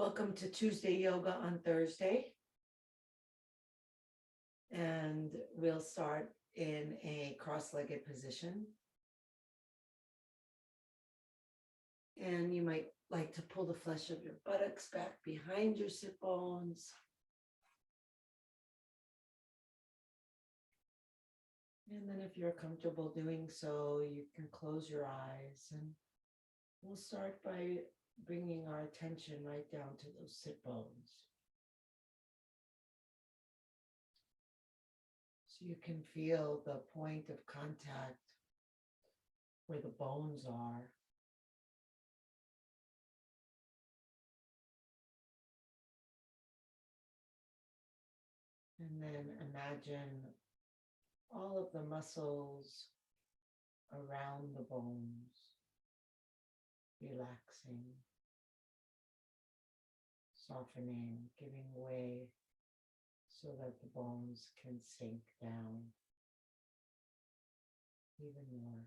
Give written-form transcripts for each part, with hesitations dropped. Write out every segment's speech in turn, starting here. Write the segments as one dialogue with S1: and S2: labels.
S1: Welcome to Tuesday Yoga on Thursday. And we'll start in a cross-legged position. And you might like to pull the flesh of your buttocks back behind your sit bones. And then if you're comfortable doing so, you can close your eyes, and we'll start by bringing our attention right down to those sit bones. So you can feel the point of contact where the bones are. And then imagine all of the muscles around the bones relaxing, softening, giving way so that the bones can sink down even more.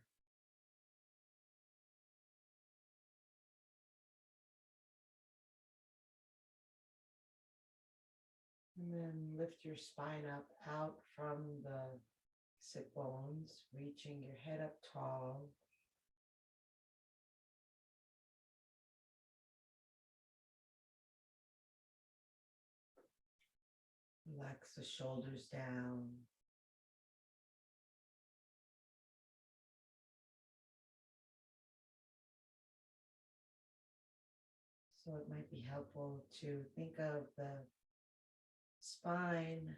S1: And then lift your spine up out from the sit bones, reaching your head up tall. Relax the shoulders down. So it might be helpful to think of the spine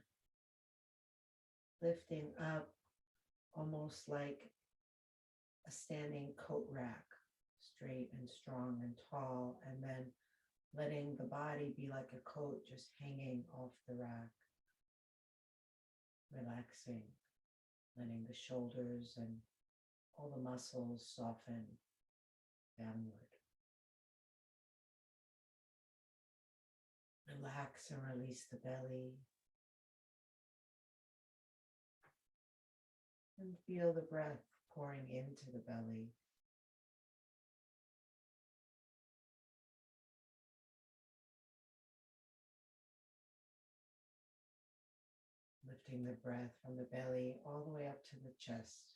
S1: lifting up almost like a standing coat rack, straight and strong and tall, and then letting the body be like a coat just hanging off the rack, relaxing, letting the shoulders and all the muscles soften downward. Relax and release the belly. And feel the breath pouring into the belly. Lifting the breath from the belly all the way up to the chest.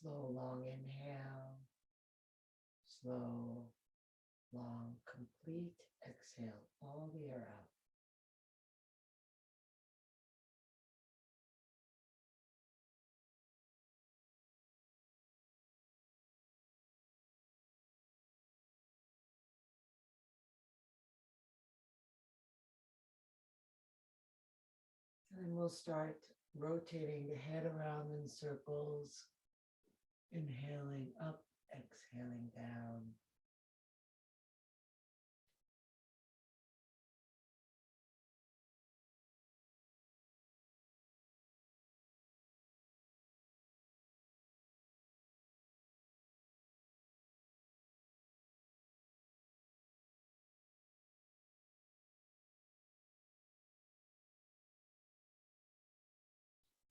S1: Slow, long inhale. Slow, long, complete exhale, all the air out. And we'll start rotating the head around in circles, inhaling up, exhaling down.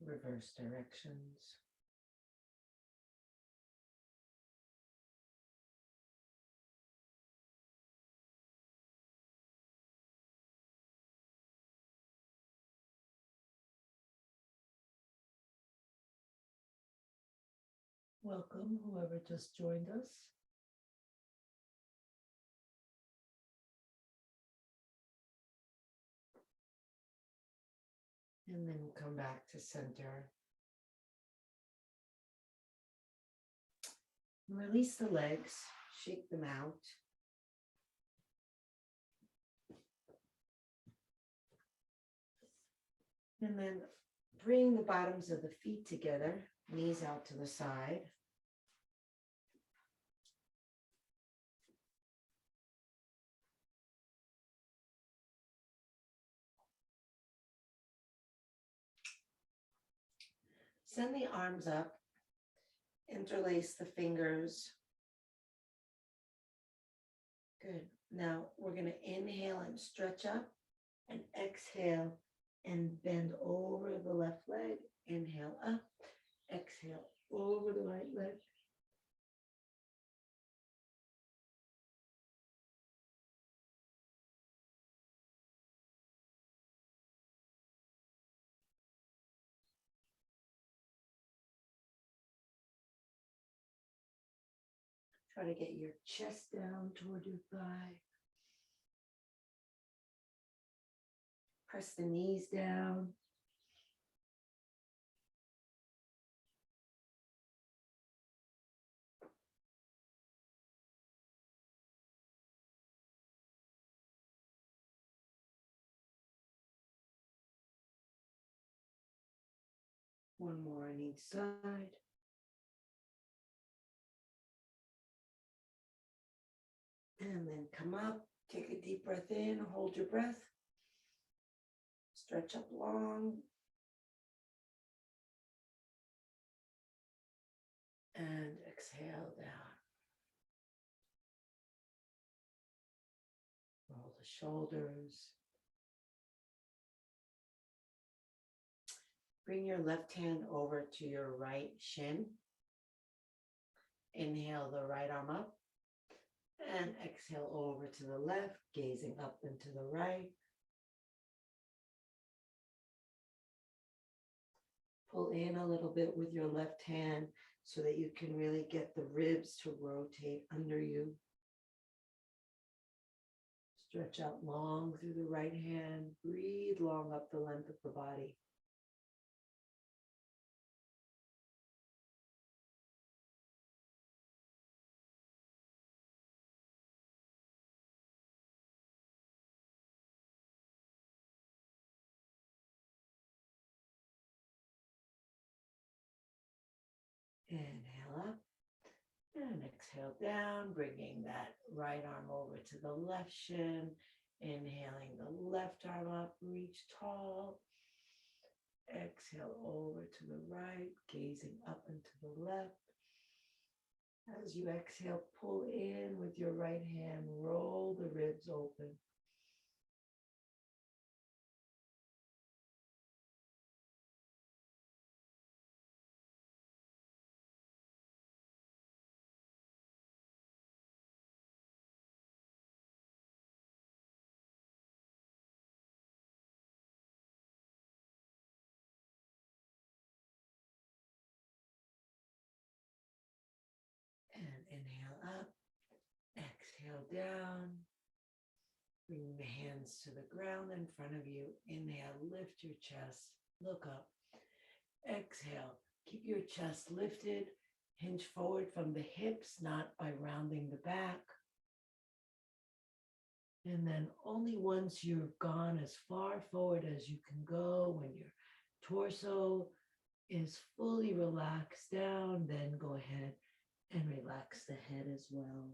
S1: Reverse directions. Welcome, whoever just joined us. And then come back to center. Release the legs, shake them out. And then bring the bottoms of the feet together, knees out to the side. Send the arms up, interlace the fingers. Good. Now we're going to inhale and stretch up and exhale and bend over the left leg. Inhale up, exhale over the right leg. Try to get your chest down toward your thigh. Press the knees down. One more on each side. And then come up, take a deep breath in, hold your breath. Stretch up long. And exhale down. Roll the shoulders. Bring your left hand over to your right shin. Inhale the right arm up. And exhale over to the left, gazing up and to the right. Pull in a little bit with your left hand so that you can really get the ribs to rotate under you. Stretch out long through the right hand. Breathe long up the length of the body. Inhale up and exhale down, bringing that right arm over to the left shin. Inhaling the left arm up, reach tall. Exhale over to the right, gazing up and to the left. As you exhale, pull in with your right hand, roll the ribs open. And inhale up, exhale down. Bring the hands to the ground in front of you. Inhale, lift your chest, look up. Exhale, keep your chest lifted. Hinge forward from the hips, not by rounding the back. And then only once you've gone as far forward as you can go, when your torso is fully relaxed down, then go ahead and relax the head as well.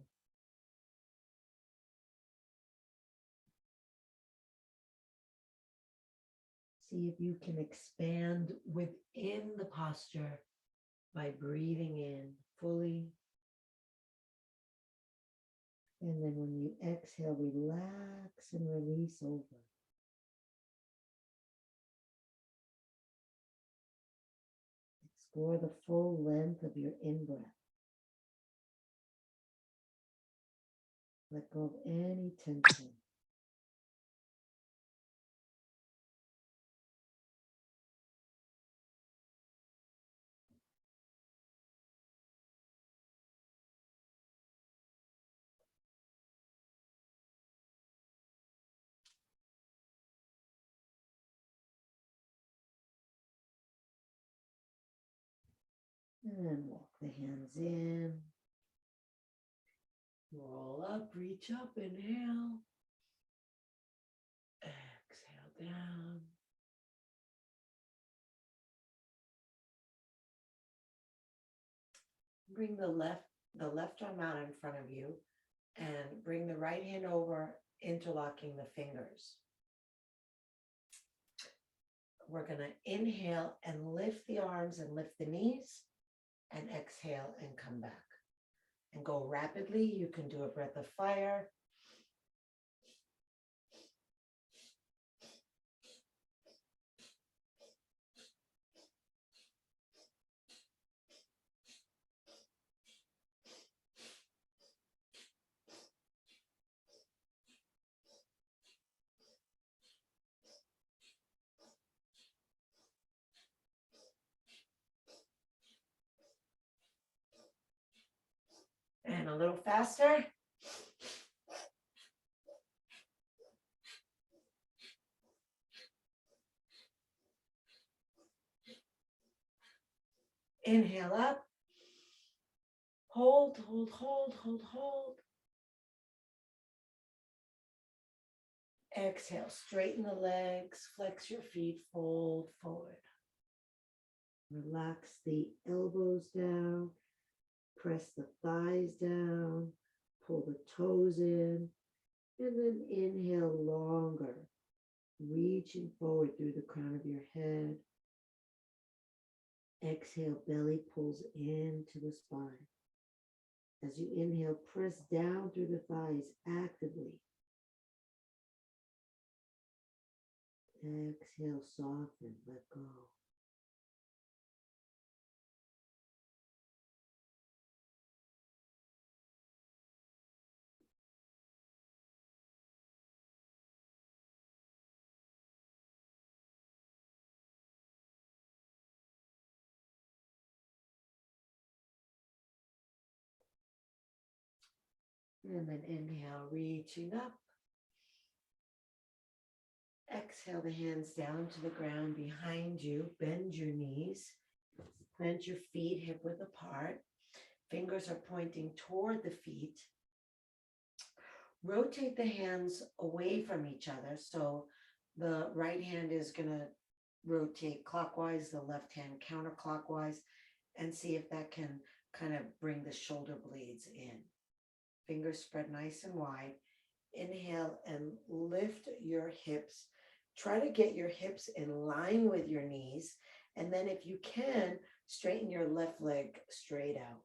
S1: See if you can expand within the posture by breathing in fully. And then when you exhale, relax and release over. Explore the full length of your in-breath. Let go of any tension. And walk the hands in. Roll up, reach up, inhale. Exhale down. Bring the left arm out in front of you and bring the right hand over, interlocking the fingers. we're going to inhale and lift the arms and lift the knees, and exhale and come back. And go rapidly. You can do a breath of fire. And a little faster. Inhale up. Hold, hold, hold, hold, hold. Exhale, straighten the legs, flex your feet, fold forward. Relax the elbows down, press the thighs down, pull the toes in, and then inhale longer, reaching forward through the crown of your head. Exhale, belly pulls into the spine. As you inhale, press down through the thighs actively. Exhale, soften, let go. And then inhale, reaching up. Exhale the hands down to the ground behind you. Bend your knees. Plant your feet hip width apart. Fingers are pointing toward the feet. Rotate the hands away from each other. So the right hand is going to rotate clockwise, the left hand counterclockwise, and see if that can kind of bring the shoulder blades in. Fingers spread nice and wide. Inhale and lift your hips. Try to get your hips in line with your knees. And then if you can, straighten your left leg straight out.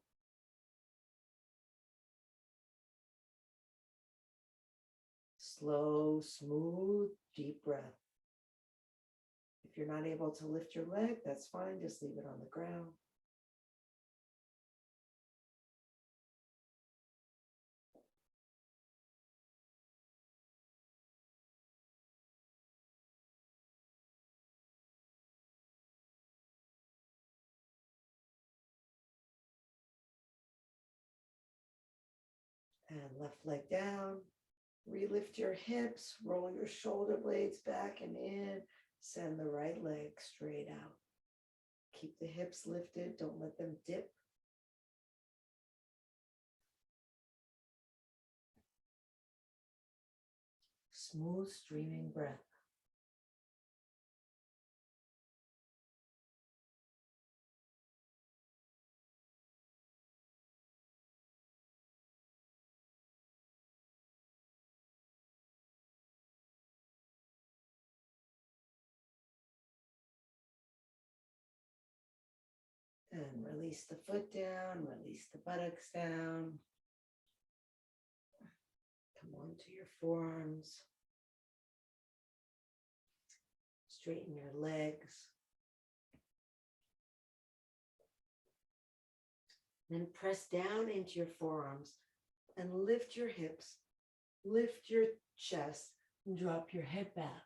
S1: Slow, smooth, deep breath. If you're not able to lift your leg, that's fine. Just leave it on the ground. And left leg down. Relift your hips, roll your shoulder blades back and in. Send the right leg straight out. Keep the hips lifted. Don't let them dip. Smooth, streaming breath. And release the foot down, release the buttocks down. Come on to your forearms. Straighten your legs. Then press down into your forearms and lift your hips, lift your chest, and drop your head back.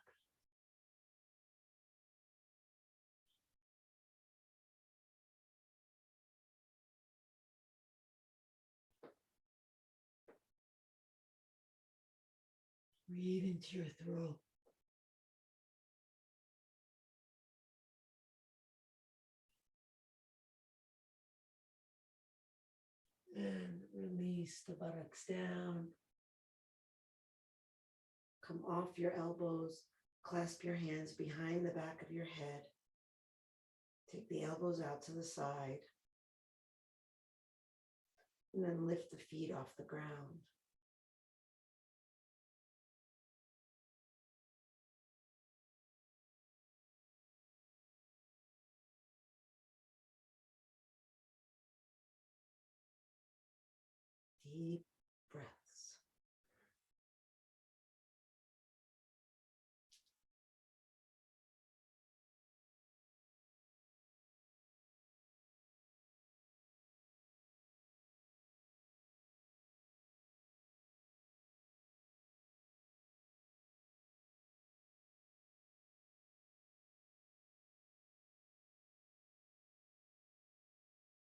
S1: Breathe into your throat. And release the buttocks down. Come off your elbows. Clasp your hands behind the back of your head. Take the elbows out to the side. And then lift the feet off the ground. deep breaths.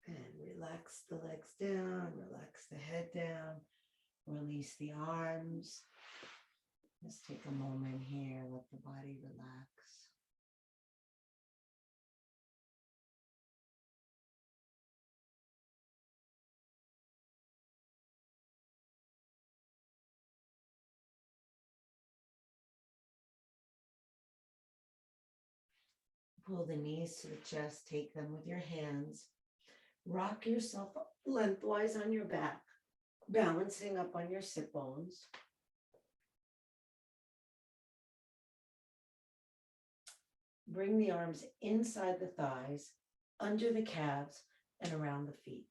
S1: And relax the legs down, relax the head down, release the arms. Just take a moment here, let the body relax. Pull the knees to the chest, take them with your hands. Rock yourself lengthwise on your back, balancing up on your sit bones. Bring the arms inside the thighs, under the calves, and around the feet.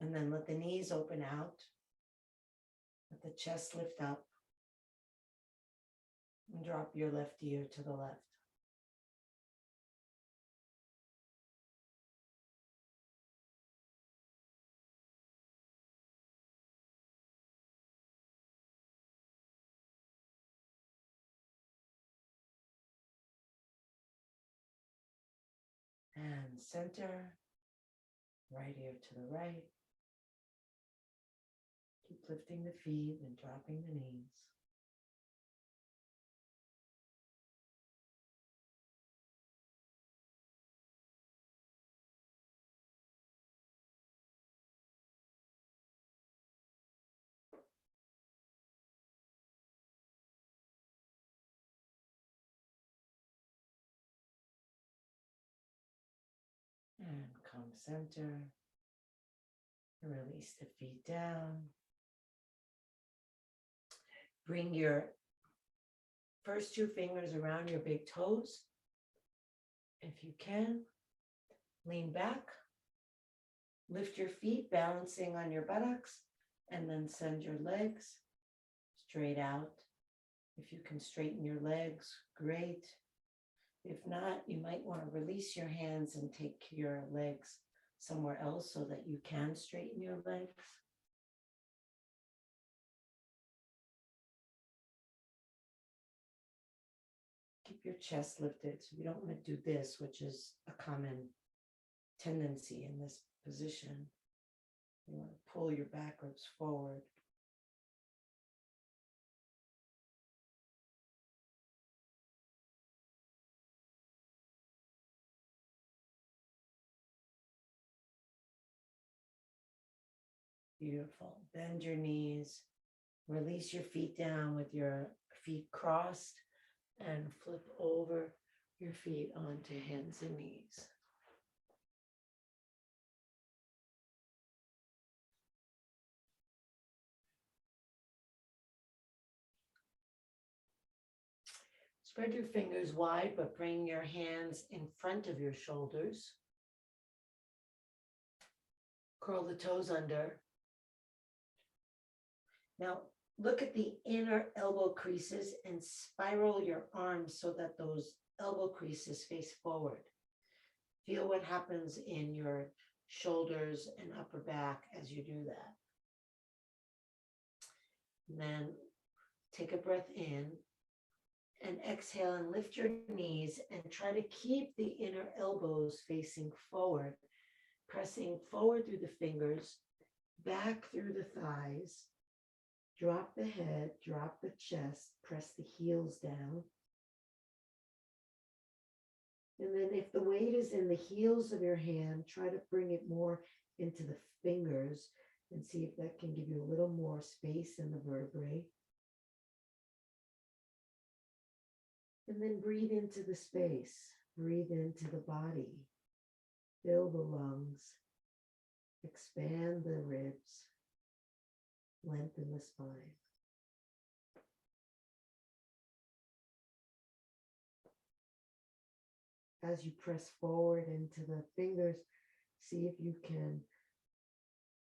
S1: And then let the knees open out. Let the chest lift up. And drop your left ear to the left. And center, right ear to the right. Keep lifting the feet and dropping the knees. And come center. Release the feet down. Bring your first two fingers around your big toes. If you can, lean back. Lift your feet, balancing on your buttocks, and then send your legs straight out. If you can straighten your legs, great. If not, you might want to release your hands and take your legs somewhere else so that you can straighten your legs. Keep your chest lifted. So we don't want to do this, which is a common tendency in this position. You want to pull your back ribs forward. Beautiful. Bend your knees. Release your feet down with your feet crossed and flip over your feet onto hands and knees. Spread your fingers wide, but bring your hands in front of your shoulders. Curl the toes under. Now, look at the inner elbow creases and spiral your arms so that those elbow creases face forward. Feel what happens in your shoulders and upper back as you do that. And then take a breath in and exhale and lift your knees and try to keep the inner elbows facing forward, pressing forward through the fingers, back through the thighs. Drop the head, drop the chest, press the heels down. And then if the weight is in the heels of your hand, try to bring it more into the fingers and see if that can give you a little more space in the vertebrae. And then breathe into the space, breathe into the body, fill the lungs, expand the ribs, lengthen the spine. As you press forward into the fingers, see if you can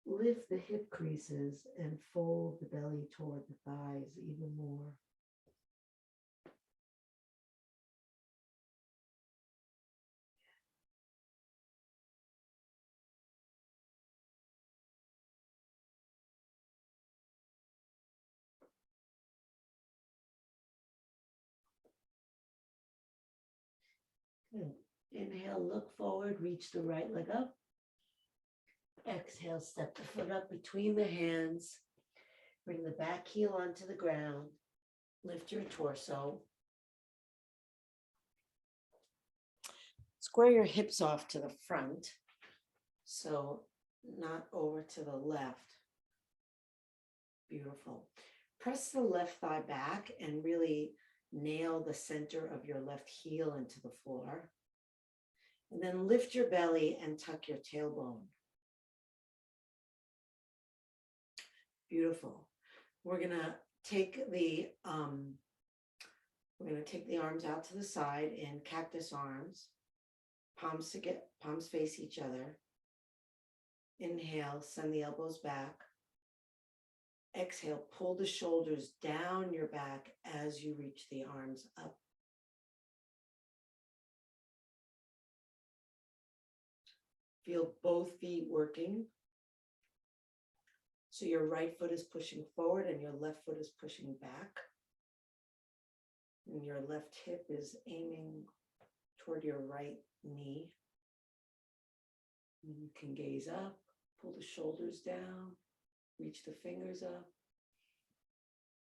S1: lift the hip creases and fold the belly toward the thighs even more. Good. Inhale, look forward, reach the right leg up. Exhale, step the foot up between the hands. Bring the back heel onto the ground. Lift your torso. Square your hips off to the front, so not over to the left. Beautiful. Press the left thigh back and really nail the center of your left heel into the floor. And then lift your belly and tuck your tailbone. Beautiful. We're gonna take the arms out to the side in cactus arms. Palms face each other. Inhale, send the elbows back. Exhale, pull the shoulders down your back as you reach the arms up. Feel both feet working. So your right foot is pushing forward and your left foot is pushing back. And your left hip is aiming toward your right knee. And you can gaze up, pull the shoulders down, reach the fingers up.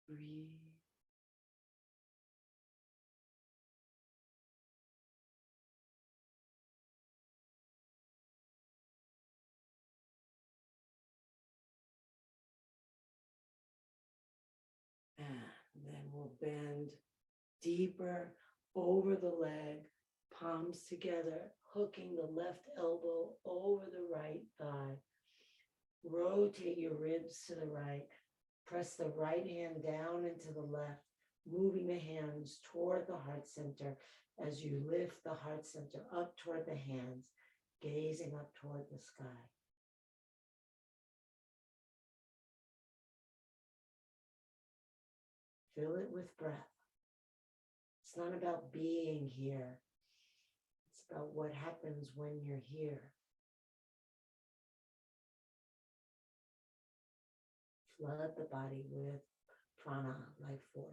S1: Breathe. And then we'll bend deeper over the leg, palms together, hooking the left elbow over the right thigh. Rotate your ribs to the right. Press the right hand down into the left, moving the hands toward the heart center as you lift the heart center up toward the hands, gazing up toward the sky. Fill it with breath. It's not about being here. It's about what happens when you're here. Flood the body with prana, life force.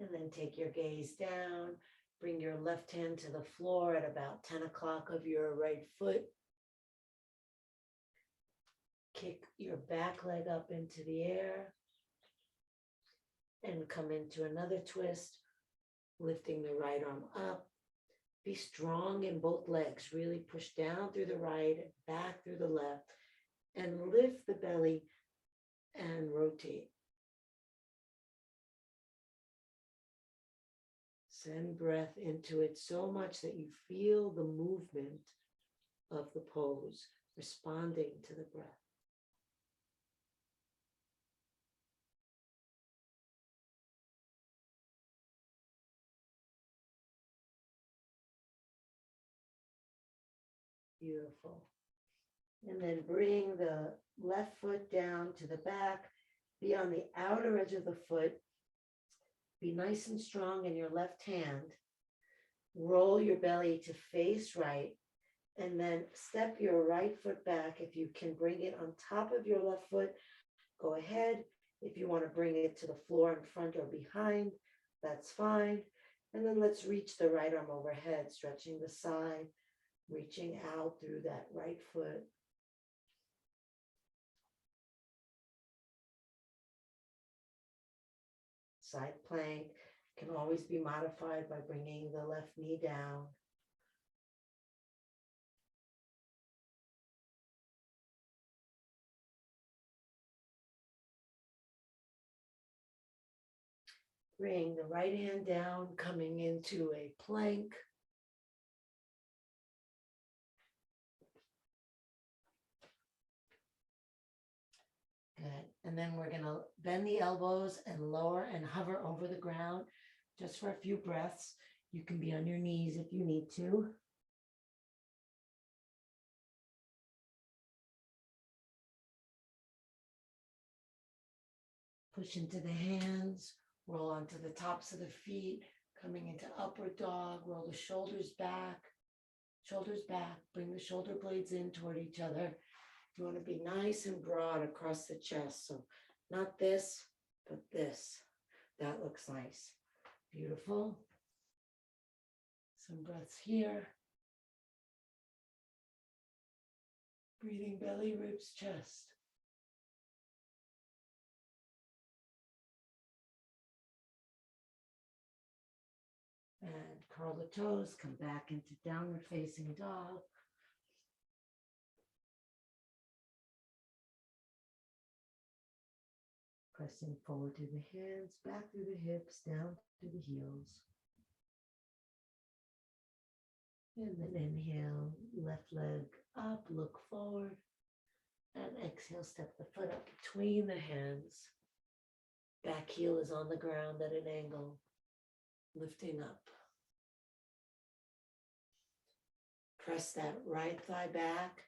S1: And then take your gaze down. Bring your left hand to the floor at about 10 o'clock of your right foot. Kick your back leg up into the air. And come into another twist, lifting the right arm up. Be strong in both legs. Really push down through the right, back through the left, and lift the belly and rotate. Send breath into it so much that you feel the movement of the pose, responding to the breath. Beautiful. And then bring the left foot down to the back. Be on the outer edge of the foot. Be nice and strong in your left hand. Roll your belly to face right. And then step your right foot back. If you can bring it on top of your left foot, go ahead. If you want to bring it to the floor in front or behind, that's fine. And then let's reach the right arm overhead, stretching the side, reaching out through that right foot. Side plank can always be modified by bringing the left knee down. Bring the right hand down, coming into a plank. Good. And then we're going to bend the elbows and lower and hover over the ground. just for a few breaths. You can be on your knees if you need to. Push into the hands, roll onto the tops of the feet, coming into upward dog, roll the shoulders back, bring the shoulder blades in toward each other. You want to be nice and broad across the chest. So not this, but this. That looks nice. Beautiful. Some breaths here. Breathing belly, ribs, chest. And curl the toes, come back into downward facing dog. Pressing forward through the hands, back through the hips, down to the heels. And then inhale, left leg up, look forward. And exhale, step the foot up between the hands. Back heel is on the ground at an angle, lifting up. Press that right thigh back,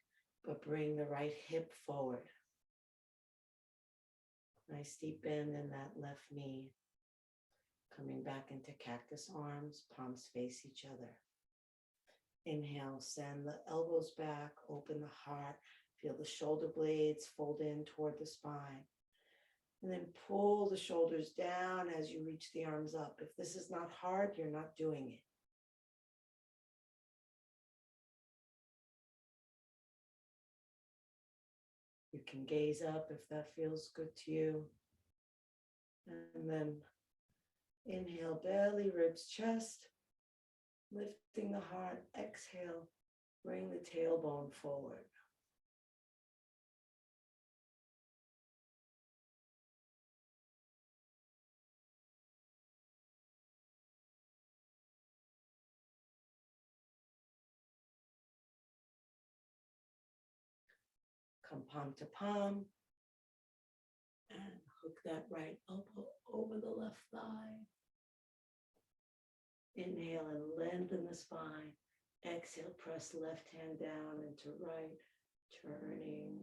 S1: but bring the right hip forward. Nice deep bend in that left knee. Coming back into cactus arms, palms face each other. Inhale, send the elbows back, open the heart, feel the shoulder blades fold in toward the spine. And then pull the shoulders down as you reach the arms up. If this is not hard, you're not doing it. You can gaze up if that feels good to you. And then inhale, belly, ribs, chest, lifting the heart. Exhale, bring the tailbone forward. Come palm to palm and hook that right elbow over the left thigh. Inhale and lengthen the spine. Exhale, press left hand down into right, turning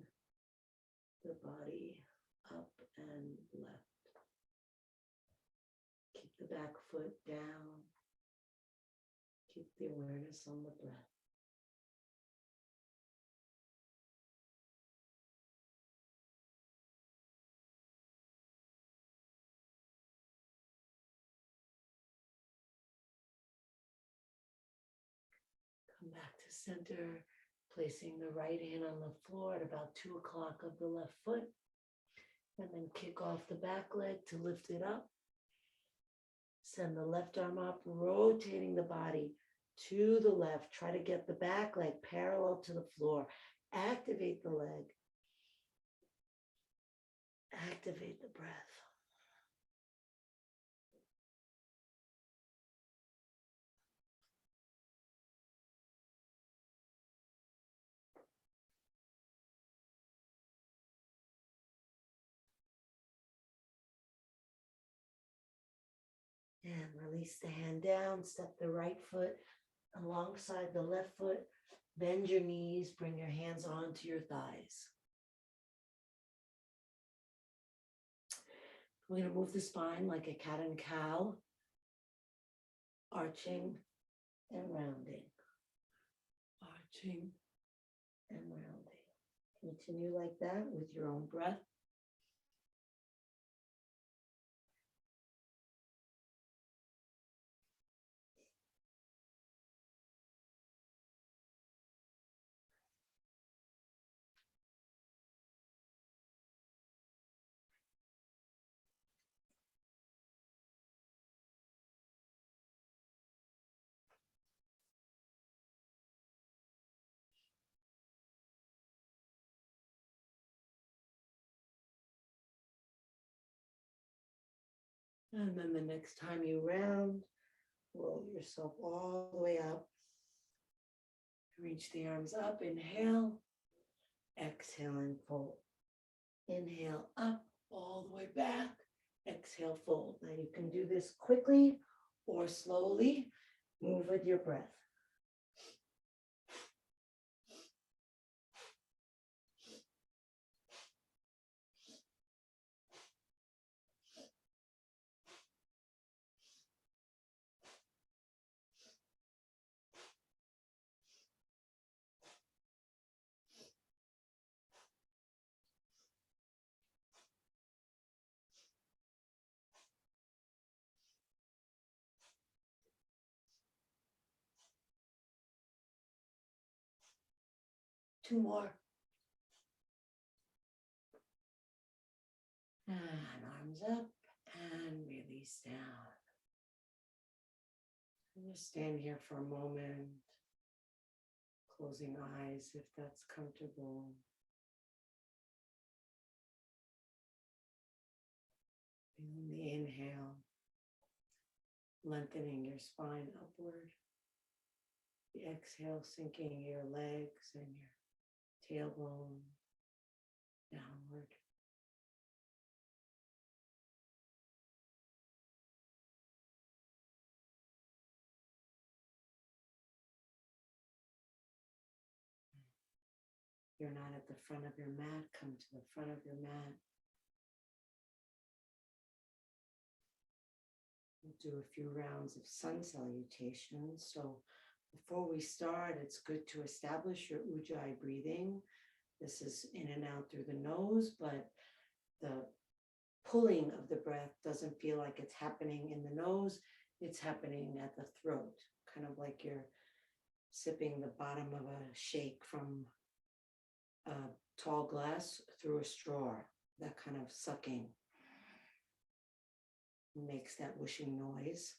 S1: the body up and left. Keep the back foot down. Keep the awareness on the breath. Come back to center, placing the right hand on the floor at about 2 o'clock of the left foot. And then kick off the back leg to lift it up. Send the left arm up, rotating the body to the left. Try to get the back leg parallel to the floor. Activate the leg. Activate the breath. And release the hand down, step the right foot alongside the left foot, bend your knees, bring your hands onto your thighs. We're going to move the spine like a cat and cow, arching and rounding, arching and rounding. Continue like that with your own breath. And then the next time you round, roll yourself all the way up. Reach the arms up, inhale, exhale and fold. Inhale up, all the way back, exhale, fold. Now you can do this quickly or slowly move with your breath. Two more. And arms up and release down. And just stand here for a moment, closing eyes if that's comfortable. Feeling the inhale, lengthening your spine upward. The exhale, sinking your legs and your tailbone downward. You're not at the front of your mat, come to the front of your mat. We'll do a few rounds of sun salutations. So before we start, it's good to establish your Ujjayi breathing. This is in and out through the nose, but the pulling of the breath doesn't feel like it's happening in the nose. It's happening at the throat, kind of like you're sipping the bottom of a shake from a tall glass through a straw. That kind of sucking makes that whooshing noise.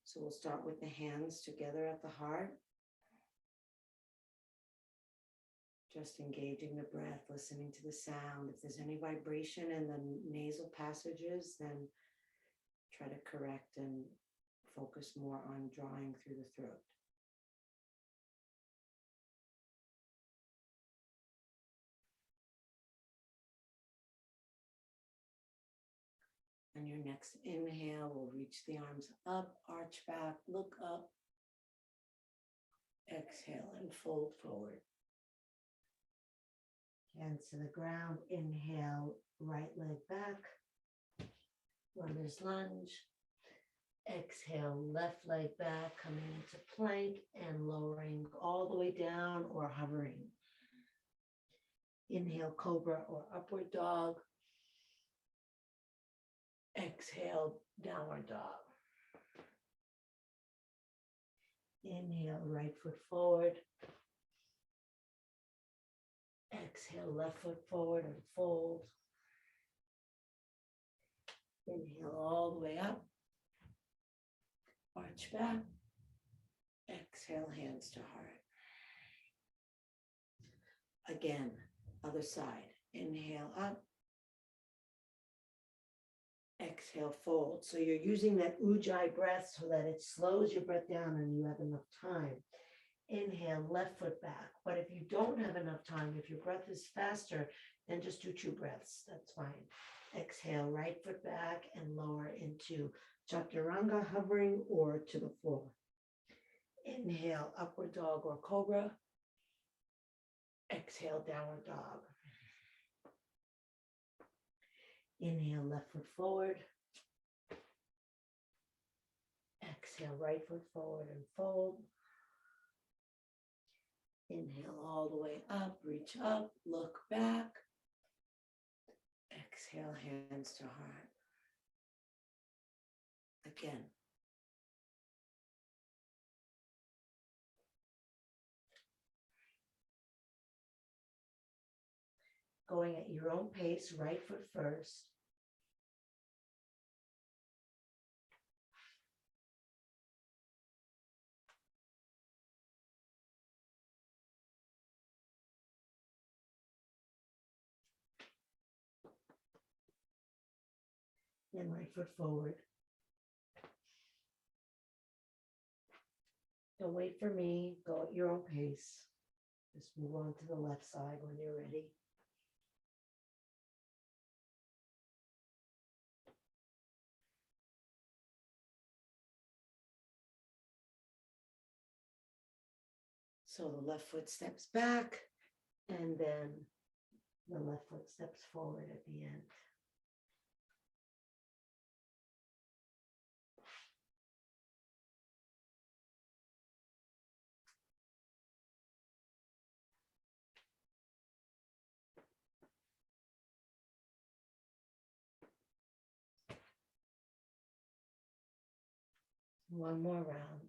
S1: So we'll start with the hands together at the heart. Just engaging the breath, listening to the sound. If there's any vibration in the nasal passages, then try to correct and focus more on drawing through the throat. On your next inhale, we'll reach the arms up, arch back, look up. Exhale and fold forward. Hands to the ground. Inhale, right leg back. Runner's lunge. Exhale, left leg back, coming into plank and lowering all the way down or hovering. Inhale, cobra or upward dog. Exhale, downward dog. Inhale, right foot forward. Exhale, left foot forward and fold. Inhale all the way up. Arch back. Exhale, hands to heart. Again, other side. Inhale up. Exhale, fold. So you're using that Ujjayi breath so that it slows your breath down and you have enough time. Inhale, left foot back. But if you don't have enough time, if your breath is faster, then just do 2 breaths. That's fine. Exhale, right foot back and lower into Chaturanga, hovering or to the floor. Inhale, upward dog or cobra. Exhale, downward dog. Inhale, left foot forward. Exhale, right foot forward and fold. Inhale all the way up, reach up, look back. Exhale, hands to heart. Again. Going at your own pace, right foot first. Then right foot forward. Don't wait for me, go at your own pace. Just move on to the left side when you're ready. So the left foot steps back and then the left foot steps forward at the end. One more round.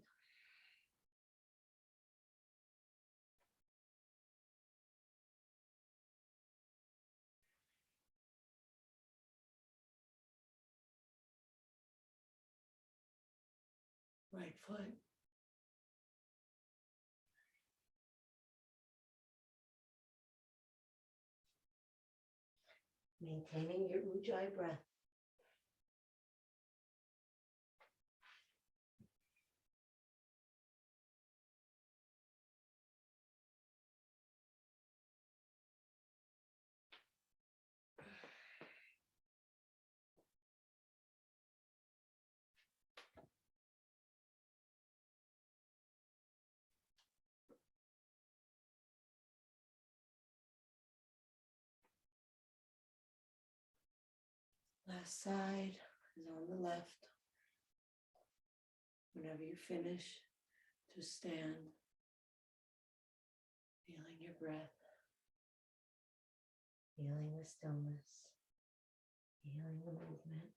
S1: Right foot. Maintaining your Ujjayi breath. Last side is on the left. Whenever you finish, just stand, feeling your breath, feeling the stillness, feeling the movement.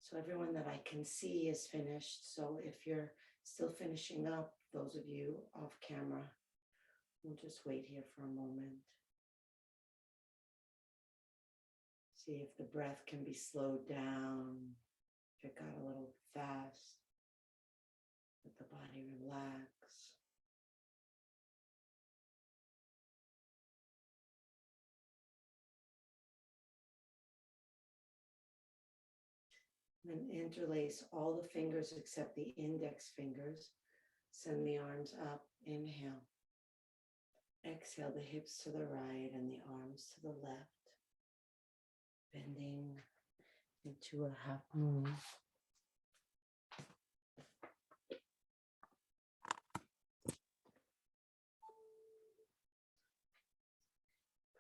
S1: So everyone that I can see is finished. So if you're still finishing up, those of you off camera, we'll just wait here for a moment. See if the breath can be slowed down. If it got a little fast, let the body relax. Then interlace all the fingers except the index fingers. Send the arms up. Inhale. Exhale the hips to the right and the arms to the left. Bending into a half moon.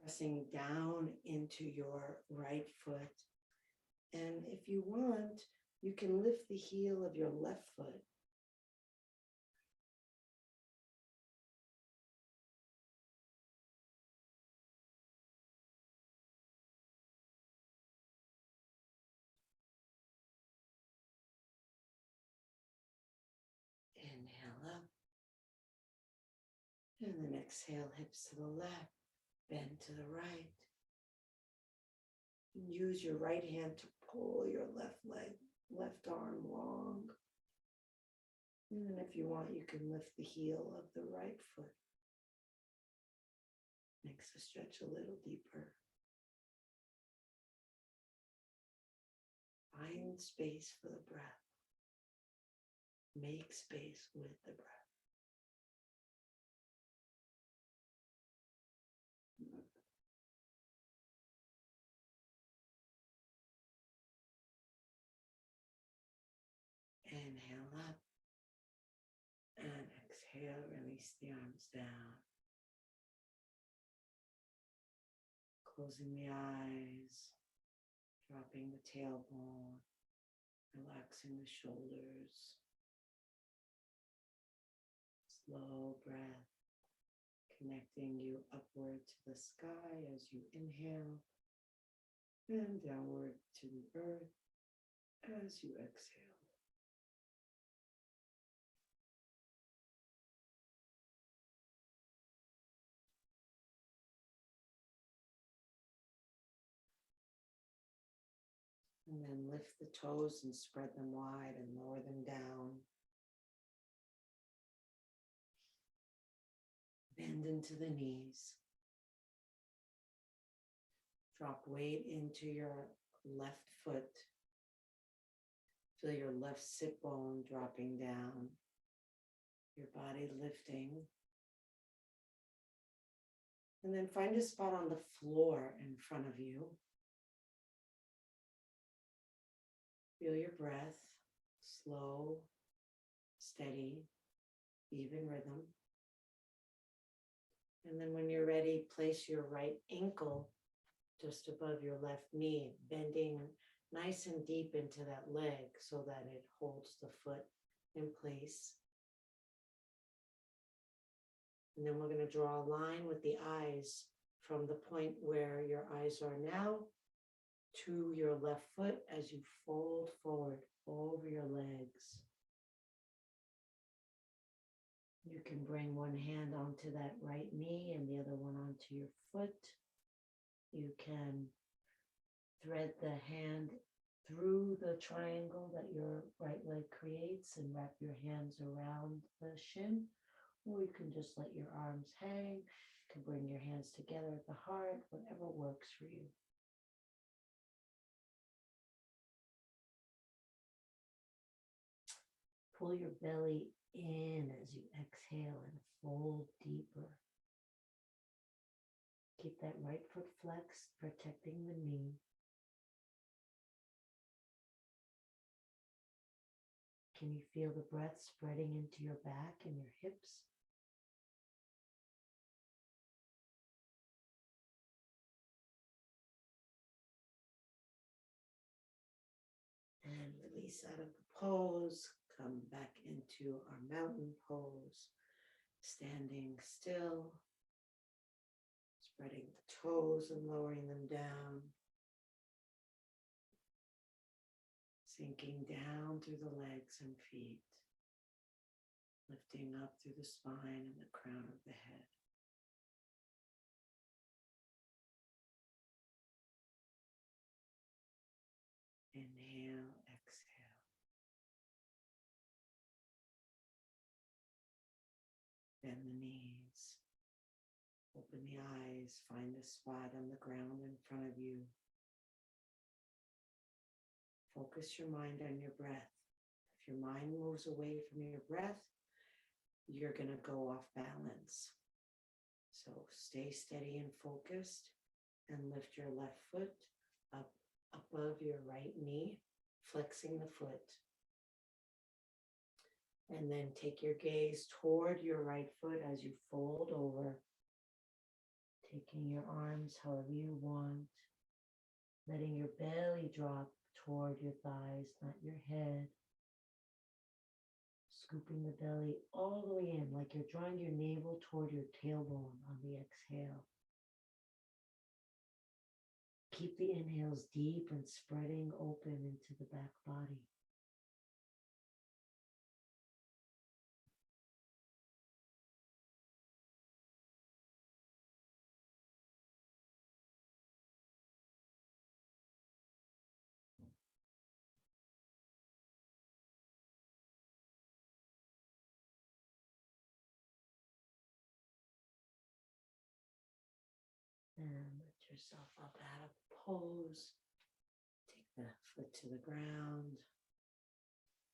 S1: Pressing down into your right foot. And if you want, you can lift the heel of your left foot. Inhale up. And then exhale, hips to the left, bend to the right. Use your right hand to pull your left leg, left arm long. And then if you want, you can lift the heel of the right foot. Makes the stretch a little deeper. Find space for the breath. Make space with the breath. Inhale up and exhale, release the arms down. Closing the eyes, dropping the tailbone, relaxing the shoulders. Slow breath, connecting you upward to the sky as you inhale and downward to the earth as you exhale. And then lift the toes and spread them wide and lower them down. Bend into the knees. Drop weight into your left foot. Feel your left sit bone dropping down. Your body lifting. And then find a spot on the floor in front of you. Feel your breath, slow, steady, even rhythm. And then when you're ready, place your right ankle just above your left knee, bending nice and deep into that leg so that it holds the foot in place. And then we're going to draw a line with the eyes from the point where your eyes are now to your left foot as you fold forward over your legs. You can bring one hand onto that right knee and the other one onto your foot. You can thread the hand through the triangle that your right leg creates and wrap your hands around the shin, or you can just let your arms hang. You can bring your hands together at the heart, whatever works for you. Pull your belly in as you exhale and fold deeper. Keep that right foot flexed, protecting the knee. Can you feel the breath spreading into your back and your hips? And release out of the pose. Come back into our mountain pose. Standing still. Spreading the toes and lowering them down. Sinking down through the legs and feet. Lifting up through the spine and the crown of the head. Inhale, exhale. Bend the knees. Open the eyes. Find a spot on the ground in front of you. Focus your mind on your breath. If your mind moves away from your breath, you're going to go off balance. So stay steady and focused and lift your left foot up above your right knee, flexing the foot. And then take your gaze toward your right foot as you fold over, taking your arms however you want, letting your belly drop toward your thighs, not your head. Scooping the belly all the way in, like you're drawing your navel toward your tailbone on the exhale. Keep the inhales deep and spreading open into the back body. And lift yourself up out of the pose. Take the foot to the ground.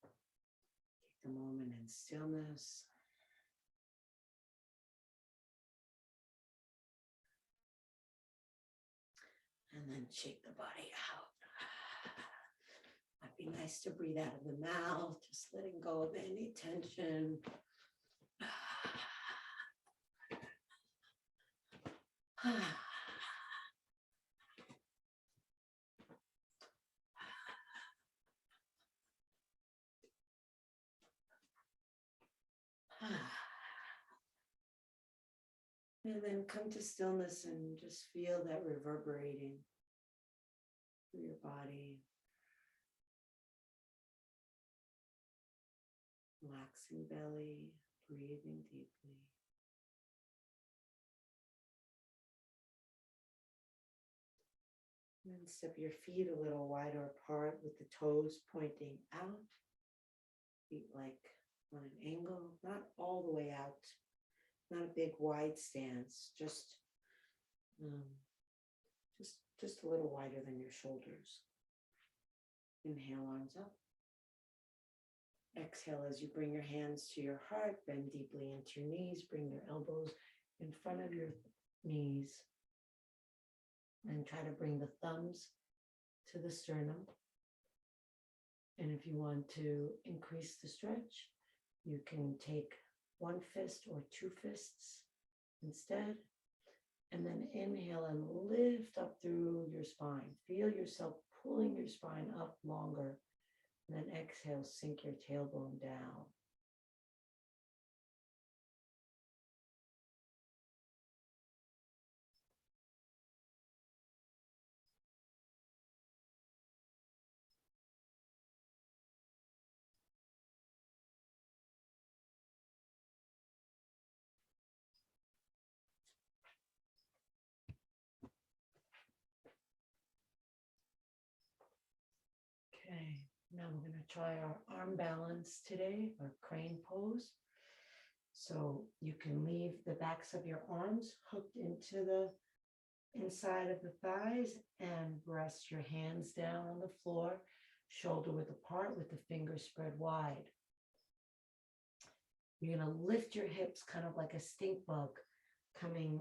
S1: Take a moment in stillness. And then shake the body out. Might be nice to breathe out of the mouth, just letting go of any tension. And then come to stillness and just feel that reverberating through your body. Relaxing belly, breathing deeply. And step your feet a little wider apart with the toes pointing out. Feet like on an angle, not all the way out. Not a big wide stance, um, just a little wider than your shoulders. Inhale, arms up. Exhale as you bring your hands to your heart, bend deeply into your knees, bring your elbows in front of your knees, and try to bring the thumbs to the sternum. And if you want to increase the stretch, you can take one fist or two fists instead. And then inhale and lift up through your spine. Feel yourself pulling your spine up longer. And then exhale, sink your tailbone down. Okay, now we're going to try our arm balance today, our crane pose. So you can leave the backs of your arms hooked into the inside of the thighs and rest your hands down on the floor, shoulder width apart with the fingers spread wide. You're going to lift your hips kind of like a stink bug coming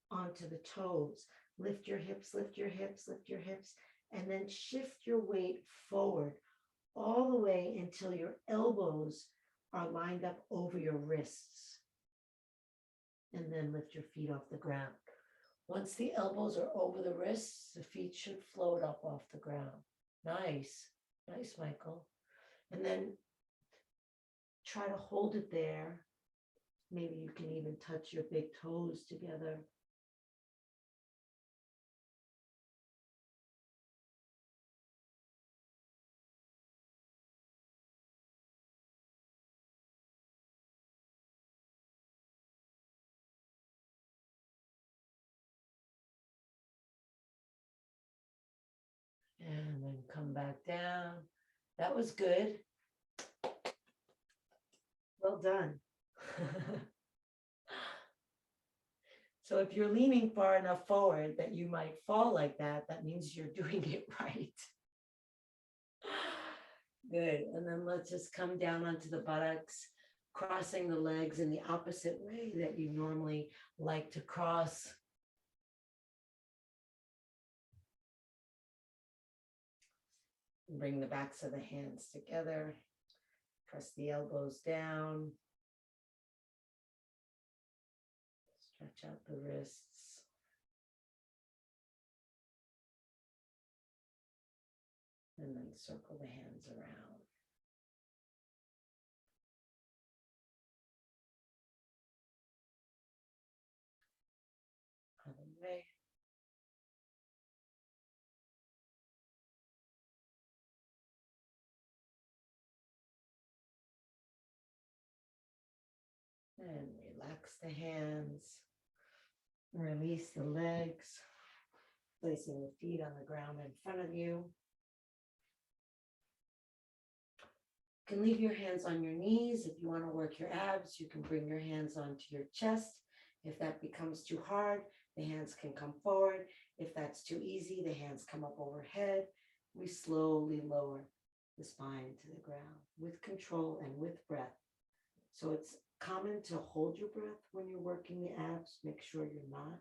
S1: onto the toes. Lift your hips, lift your hips, lift your hips, and then shift your weight forward all the way until your elbows are lined up over your wrists. And then lift your feet off the ground. Once the elbows are over the wrists, the feet should float up off the ground. Nice, nice, Michael. And then try to hold it there. Maybe you can even touch your big toes together. And then come back down. That was good. Well done. So if you're leaning far enough forward that you might fall like that, that means you're doing it right. Good. And then let's just come down onto the buttocks, crossing the legs in the opposite way that you normally like to cross. Bring the backs of the hands together. Press the elbows down. Stretch out the wrists. And then circle the hands around. Other way. And relax the hands. Release the legs. Placing the feet on the ground in front of you. You can leave your hands on your knees. If you want to work your abs, you can bring your hands onto your chest. If that becomes too hard, the hands can come forward. If that's too easy, the hands come up overhead. We slowly lower the spine to the ground with control and with breath. So it's common to hold your breath when you're working the abs. Make sure you're not.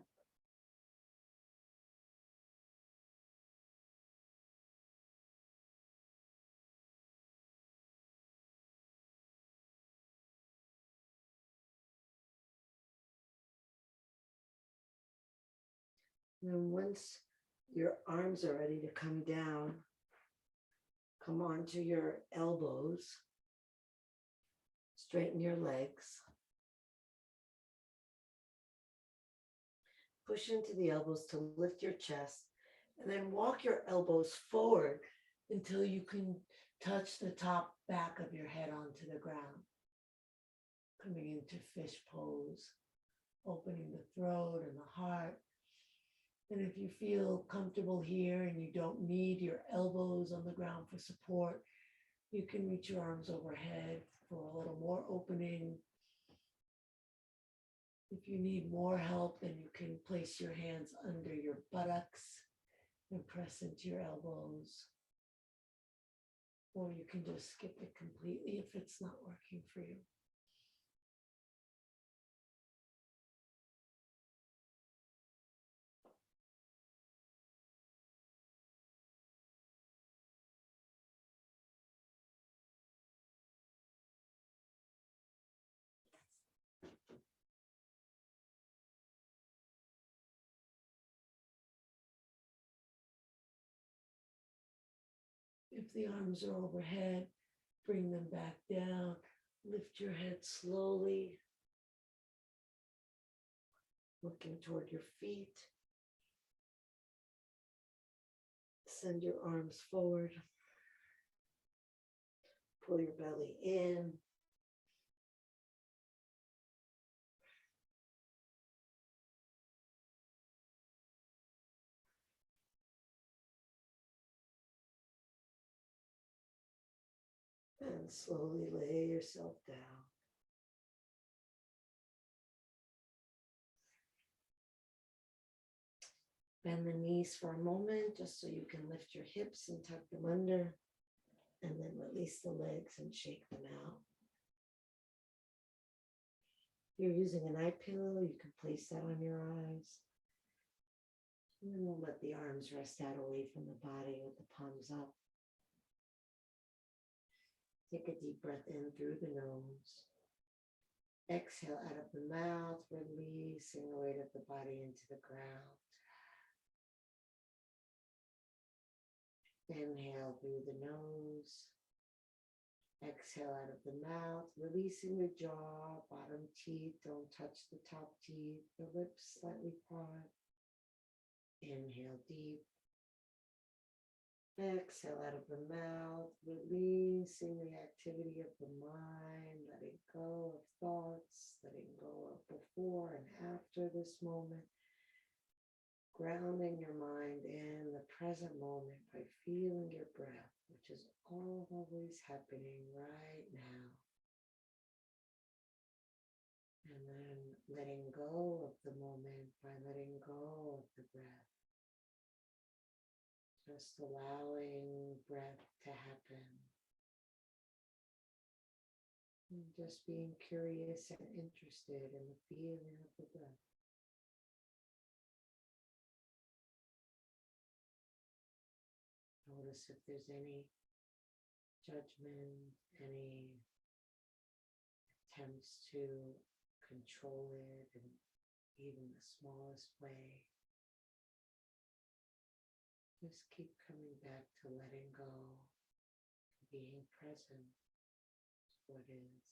S1: And then once your arms are ready to come down, come onto your elbows, straighten your legs. Push into the elbows to lift your chest, and then walk your elbows forward until you can touch the top back of your head onto the ground. Coming into fish pose, opening the throat and the heart.
S2: And if you feel comfortable here and you don't need your elbows on the ground for support, you can reach your arms overhead for a little more opening. If you need more help, then you can place your hands under your buttocks and press into your elbows. Or you can just skip it completely if it's not working for you. If the arms are overhead, bring them back down. Lift your head slowly, looking toward your feet. Send your arms forward. Pull your belly in. And slowly lay yourself down. Bend the knees for a moment just so you can lift your hips and tuck them under, and then release the legs and shake them out. If you're using an eye pillow, you can place that on your eyes. And then we'll let the arms rest out away from the body with the palms up. Take a deep breath in through the nose. Exhale out of the mouth, releasing the weight of the body into the ground. Inhale through the nose. Exhale out of the mouth, releasing the jaw, bottom teeth. Don't touch the top teeth, the lips slightly part. Inhale deep. Exhale out of the mouth, releasing the activity of the mind, letting go of thoughts, letting go of before and after this moment. Grounding your mind in the present moment by feeling your breath, which is always happening right now. And then letting go of the moment by letting go of the breath. Just allowing breath to happen. And just being curious and interested in the feeling of the breath. Notice if there's any judgment, any attempts to control it in even the smallest way. Just keep coming back to letting go, to being present to what is.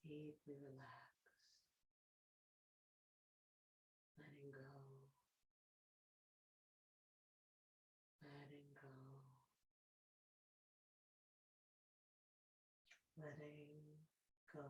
S2: Deeply relaxed, letting go, letting go, letting go.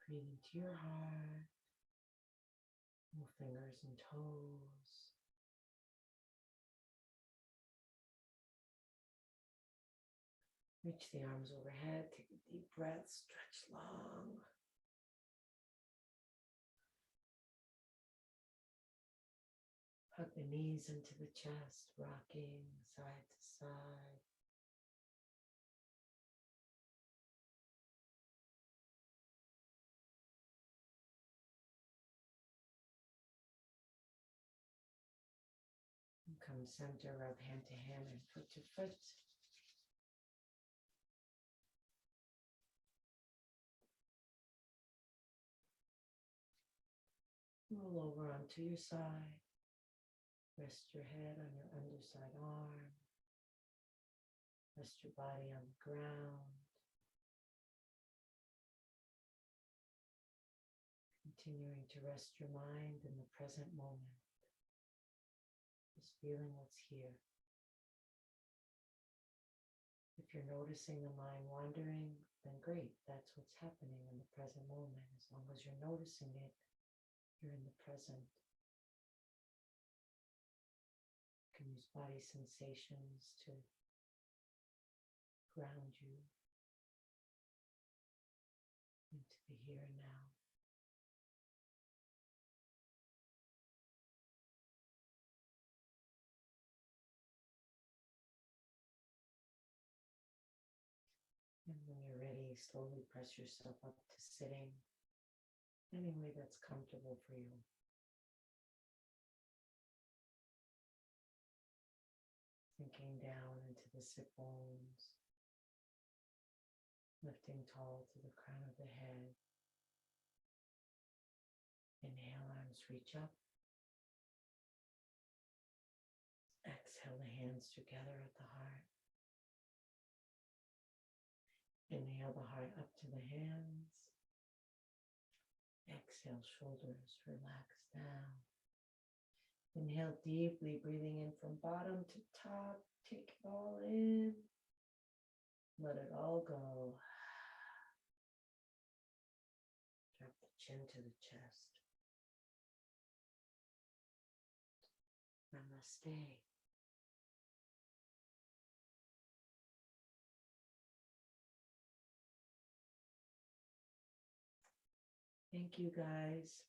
S1: Breathe into your heart. Move fingers and toes. Reach the arms overhead. Take a deep breath. Stretch long. Hug the knees into the chest, rocking side to side. And come center, rub hand to hand and foot to foot. Roll over onto your side. Rest your head on your underside arm. Rest your body on the ground. Continuing to rest your mind in the present moment. Just feeling what's here. If you're noticing the mind wandering, then great. That's what's happening in the present moment. As long as you're noticing it, you're in the present. You can use body sensations to ground you into the here and now. And when you're ready, slowly press yourself up to sitting any way that's comfortable for you. Sinking down into the sit bones, lifting tall to the crown of the head. Inhale, arms reach up. Exhale, the hands together at the heart. Inhale the heart up to the hands. Exhale, shoulders relax down. Inhale deeply, breathing in from bottom to top. Take it all in. Let it all go. Drop the chin to the chest. Namaste. Thank you, guys.